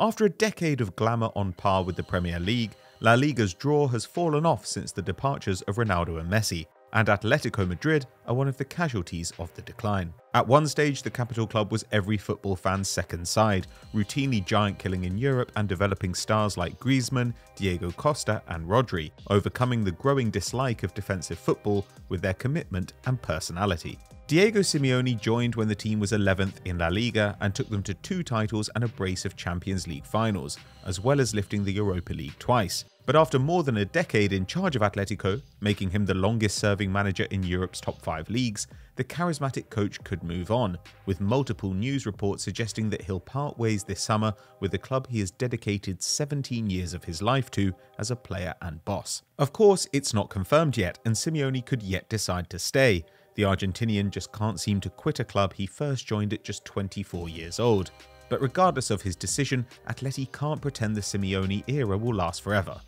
After a decade of glamour on par with the Premier League, La Liga's draw has fallen off since the departures of Ronaldo and Messi, and Atletico Madrid are one of the casualties of the decline. At one stage, the capital club was every football fan's second side, routinely giant-killing in Europe and developing stars like Griezmann, Diego Costa and Rodri, overcoming the growing dislike of defensive football with their commitment and personality. Diego Simeone joined when the team was 11th in La Liga and took them to 2 titles and a brace of Champions League finals, as well as lifting the Europa League twice. But after more than a decade in charge of Atletico, making him the longest-serving manager in Europe's top 5 leagues, the charismatic coach could move on, with multiple news reports suggesting that he'll part ways this summer with the club he has dedicated 17 years of his life to as a player and boss. Of course, it's not confirmed yet, and Simeone could yet decide to stay. The Argentinian just can't seem to quit a club he first joined at just 24 years old. But regardless of his decision, Atleti can't pretend the Simeone era will last forever.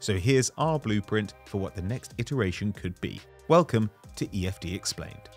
So here's our blueprint for what the next iteration could be. Welcome to EFD Explained.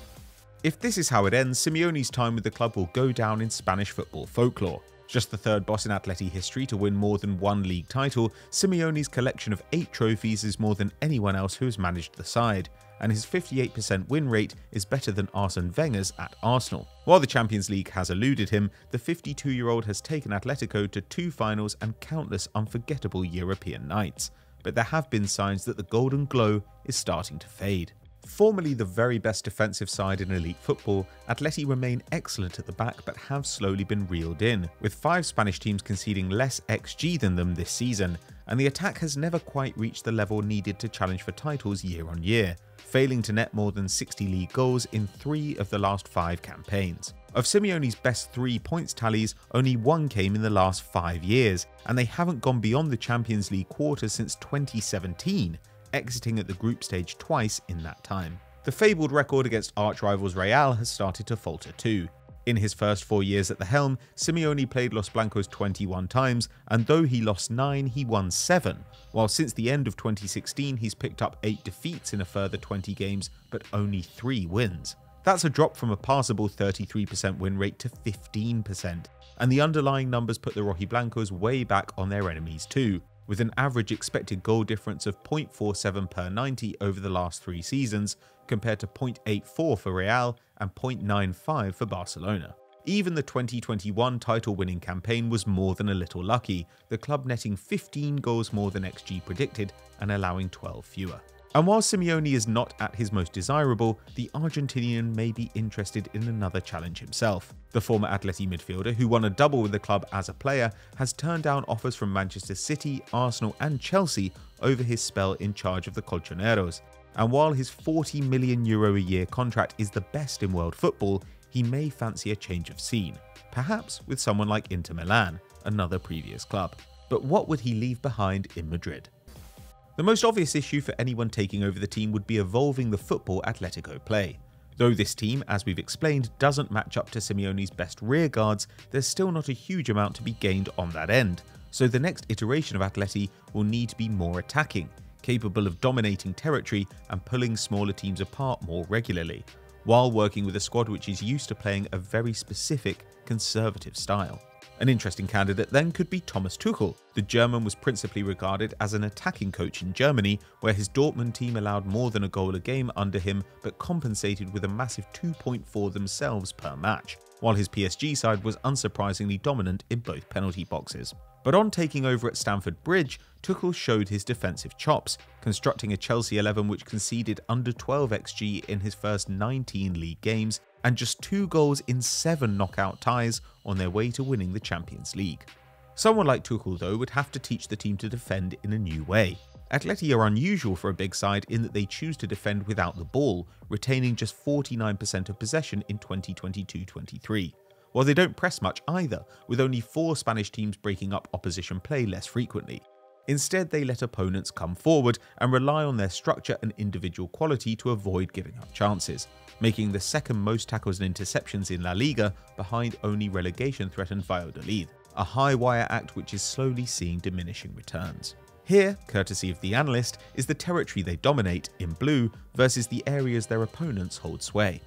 If this is how it ends, Simeone's time with the club will go down in Spanish football folklore. Just the third boss in Atleti history to win more than 1 league title, Simeone's collection of 8 trophies is more than anyone else who has managed the side, and his 58% win rate is better than Arsene Wenger's at Arsenal. While the Champions League has eluded him, the 52-year-old has taken Atletico to 2 finals and countless unforgettable European nights. But there have been signs that the golden glow is starting to fade. Formerly the very best defensive side in elite football, Atleti remain excellent at the back but have slowly been reeled in, with 5 Spanish teams conceding less XG than them this season, and the attack has never quite reached the level needed to challenge for titles year on year, failing to net more than 60 league goals in 3 of the last 5 campaigns. Of Simeone's best 3 points tallies, only 1 came in the last 5 years, and they haven't gone beyond the Champions League quarters since 2017, exiting at the group stage twice in that time. The fabled record against arch-rivals Real has started to falter too. In his first 4 years at the helm, Simeone played Los Blancos 21 times, and though he lost 9, he won 7, while since the end of 2016 he's picked up 8 defeats in a further 20 games, but only 3 wins. That's a drop from a passable 33% win rate to 15%, and the underlying numbers put the Rojiblancos way back on their enemies too, with an average expected goal difference of 0.47 per 90 over the last 3 seasons, compared to 0.84 for Real and 0.95 for Barcelona. Even the 2021 title-winning campaign was more than a little lucky, the club netting 15 goals more than XG predicted and allowing 12 fewer. And while Simeone is not at his most desirable, the Argentinian may be interested in another challenge himself. The former Atleti midfielder, who won a double with the club as a player, has turned down offers from Manchester City, Arsenal and Chelsea over his spell in charge of the Colchoneros. And while his €40 million a year contract is the best in world football, he may fancy a change of scene, perhaps with someone like Inter Milan, another previous club. But what would he leave behind in Madrid? The most obvious issue for anyone taking over the team would be evolving the football Atletico play. Though this team, as we've explained, doesn't match up to Simeone's best rearguards, there's still not a huge amount to be gained on that end, so the next iteration of Atleti will need to be more attacking, capable of dominating territory and pulling smaller teams apart more regularly, while working with a squad which is used to playing a very specific, conservative style. An interesting candidate then could be Thomas Tuchel. The German was principally regarded as an attacking coach in Germany, where his Dortmund team allowed more than a goal a game under him but compensated with a massive 2.4 themselves per match, while his PSG side was unsurprisingly dominant in both penalty boxes. But on taking over at Stamford Bridge, Tuchel showed his defensive chops, constructing a Chelsea 11 which conceded under 12 XG in his first 19 league games, and just 2 goals in 7 knockout ties on their way to winning the Champions League. Someone like Tuchel though would have to teach the team to defend in a new way. Atleti are unusual for a big side in that they choose to defend without the ball, retaining just 49% of possession in 2022-23. While they don't press much either, with only 4 Spanish teams breaking up opposition play less frequently. Instead, they let opponents come forward and rely on their structure and individual quality to avoid giving up chances, making the second most tackles and interceptions in La Liga behind only relegation-threatened Valladolid, a high-wire act which is slowly seeing diminishing returns. Here, courtesy of the analyst, is the territory they dominate in blue versus the areas their opponents hold sway.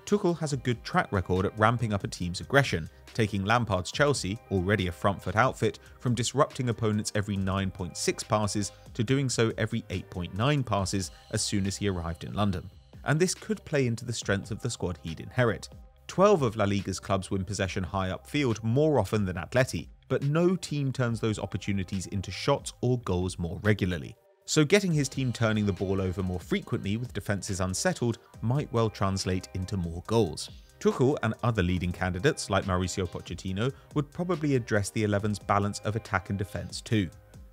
Tuchel has a good track record at ramping up a team's aggression, taking Lampard's Chelsea, already a front foot outfit, from disrupting opponents every 9.6 passes to doing so every 8.9 passes as soon as he arrived in London. And this could play into the strength of the squad he'd inherit. 12 of La Liga's clubs win possession high upfield more often than Atleti, but no team turns those opportunities into shots or goals more regularly. So getting his team turning the ball over more frequently with defences unsettled might well translate into more goals. Tuchel and other leading candidates like Mauricio Pochettino would probably address the 11's balance of attack and defence too.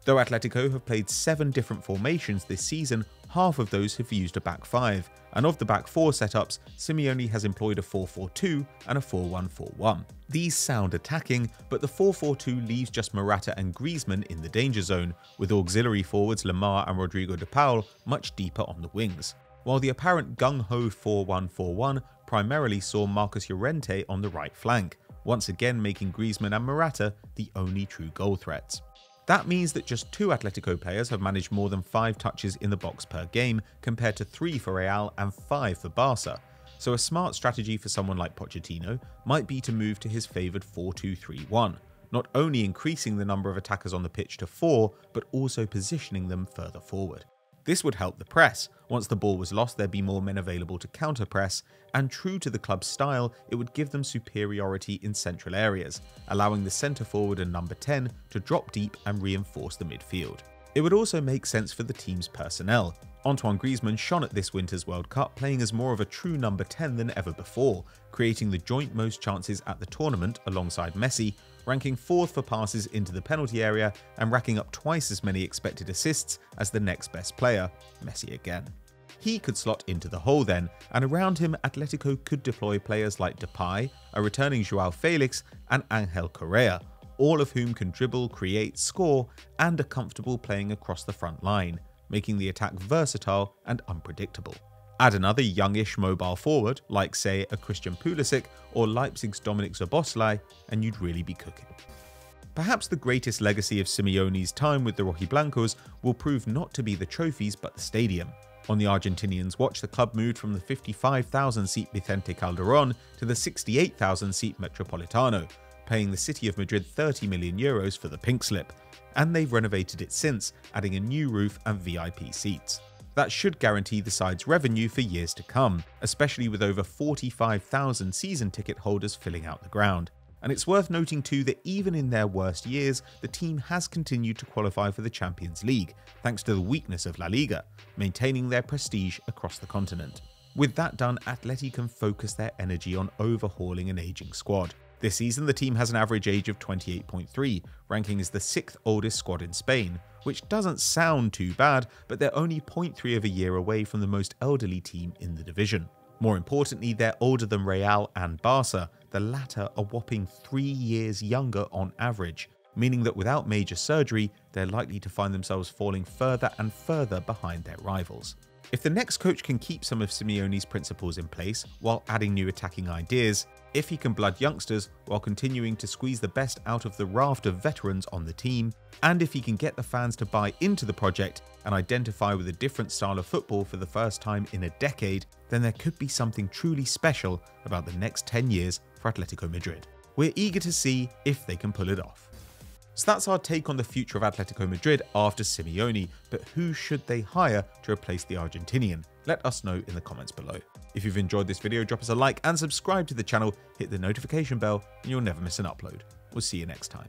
Though Atletico have played 7 different formations this season, half of those have used a back 5, and of the back 4 setups, Simeone has employed a 4-4-2 and a 4-1-4-1. These sound attacking, but the 4-4-2 leaves just Morata and Griezmann in the danger zone, with auxiliary forwards Lemar and Rodrigo de Paul much deeper on the wings. While the apparent gung-ho 4-1-4-1 primarily saw Marcus Llorente on the right flank, once again making Griezmann and Morata the only true goal threats. That means that just 2 Atletico players have managed more than 5 touches in the box per game, compared to 3 for Real and 5 for Barca. So a smart strategy for someone like Pochettino might be to move to his favoured 4-2-3-1, not only increasing the number of attackers on the pitch to 4, but also positioning them further forward. This would help the press. Once the ball was lost, there'd be more men available to counter-press, and true to the club's style, it would give them superiority in central areas, allowing the centre-forward and number 10 to drop deep and reinforce the midfield. It would also make sense for the team's personnel. Antoine Griezmann shone at this winter's World Cup, playing as more of a true number 10 than ever before, creating the joint most chances at the tournament alongside Messi, ranking 4th for passes into the penalty area and racking up twice as many expected assists as the next best player, Messi again. He could slot into the hole then, and around him Atletico could deploy players like Depay, a returning Joao Felix and Angel Correa, all of whom can dribble, create, score, and are comfortable playing across the front line, making the attack versatile and unpredictable. Add another youngish mobile forward, like say a Christian Pulisic or Leipzig's Dominik Szoboszlai, and you'd really be cooking. Perhaps the greatest legacy of Simeone's time with the Rojiblancos will prove not to be the trophies but the stadium. On the Argentinians' watch, the club moved from the 55,000-seat Vicente Calderón to the 68,000-seat Metropolitano, paying the City of Madrid €30 million for the pink slip, and they've renovated it since, adding a new roof and VIP seats. That should guarantee the side's revenue for years to come, especially with over 45,000 season ticket holders filling out the ground. And it's worth noting too that even in their worst years, the team has continued to qualify for the Champions League, thanks to the weakness of La Liga, maintaining their prestige across the continent. With that done, Atleti can focus their energy on overhauling an aging squad. This season, the team has an average age of 28.3, ranking as the 6th oldest squad in Spain, which doesn't sound too bad, but they're only 0.3 of a year away from the most elderly team in the division. More importantly, they're older than Real and Barca, the latter a whopping 3 years younger on average, meaning that without major surgery, they're likely to find themselves falling further and further behind their rivals. If the next coach can keep some of Simeone's principles in place while adding new attacking ideas, if he can blood youngsters while continuing to squeeze the best out of the raft of veterans on the team, and if he can get the fans to buy into the project and identify with a different style of football for the first time in a decade, then there could be something truly special about the next 10 years for Atletico Madrid. We're eager to see if they can pull it off. So that's our take on the future of Atletico Madrid after Simeone, but who should they hire to replace the Argentinian? Let us know in the comments below. If you've enjoyed this video, drop us a like and subscribe to the channel, hit the notification bell, and you'll never miss an upload. We'll see you next time.